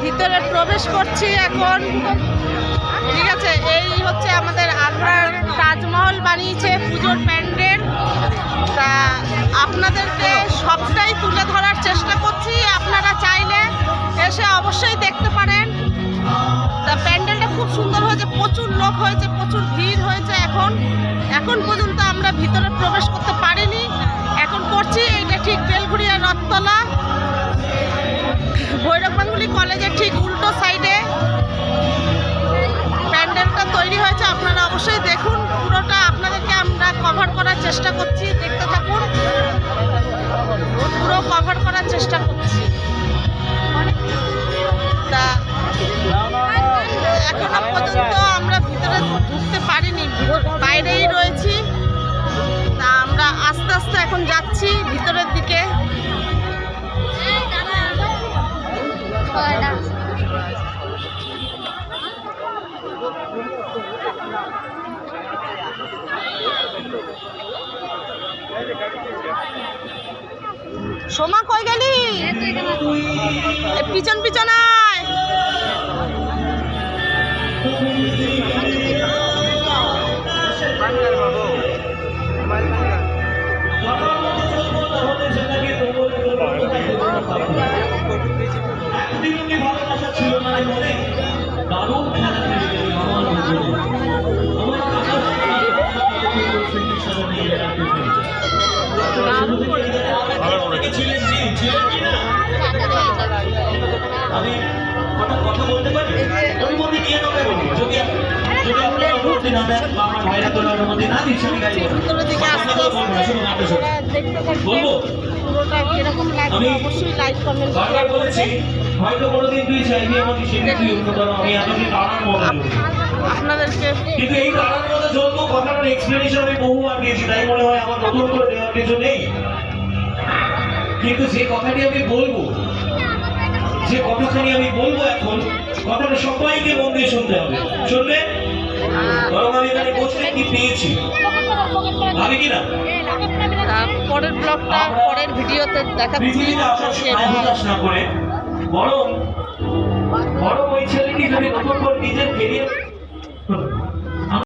ভিতরে প্রবেশ করছি এখন। ঠিক আছে, এই হচ্ছে আমাদের আগ্রার তাজমহল বানিয়েছে পুজোর প্যান্ডেল। তা আপনাদেরকে সবটাই তুলে ধরার চেষ্টা করছি, আপনারা চাইলে এসে অবশ্যই দেখতে পারেন। তা প্যান্ডেলটা খুব সুন্দর হয়েছে, প্রচুর লোক হয়েছে, প্রচুর ভিড় হয়েছে। এখন পর্যন্ত আমরা ভিতরে প্রবেশ করতে পারিনি, এখন করছি। এইটা ঠিক বেলঘুরিয়া রথতলা ভৈরব গাঙ্গুলি কলেজের ঠিক উল্টো সাইডে প্যান্ডেলটা তৈরি হয়েছে। আপনারা অবশ্যই দেখুন, পুরোটা আপনাদেরকে আমরা কভার করার চেষ্টা করছি, দেখতে থাকুন। পুরো কভার করার চেষ্টা করছি। তা এখনো পর্যন্ত আমরা ভিতরে ঢুকতে পারিনি, বাইরেই রয়েছি। তা আমরা আস্তে আস্তে এখন যাচ্ছি ভিতরের দিকে। সোমা কই গেলি? পিছন পিছন আয়। আমি কথা বলতে পারি, ওর মধ্যে নিয়ে নেবে বলবো। যদি আপনারা অনুমতি না দেন বা আমার ভাইরা তোলার অনুমতি না দিচ্ছে, আমি গাড়ি বলবো। বারবার বলেছি, হয়তো কোনোদিন তুই চাইবি আমাকে সেটা তুই উন্নত, আমি এতদিন তাড়ার মতো আপনাদেরকে, কিন্তু এই তাড়ার মতো চলবো। কথাটার এক্সপ্লেনেশন আমি বহুবার দিয়েছি, তাই মনে হয় আমার নতুন করে দেওয়ার কিছু নেই। কিন্তু যে কথাটি আমি বলবো, যে কথাখানি আমি বলবো এখন, কথাটা সবাইকে মন দিয়ে শুনতে হবে। শুনবে? বরং আমি এখানে বসে কি পেয়েছি ভাবি কিনা। পরের ব্লগটা পরের ভিডিওতে দেখাচ্ছি। না করে বরং ওই ছেলেটি যদি নতুন করে নিজের কেরিয়ার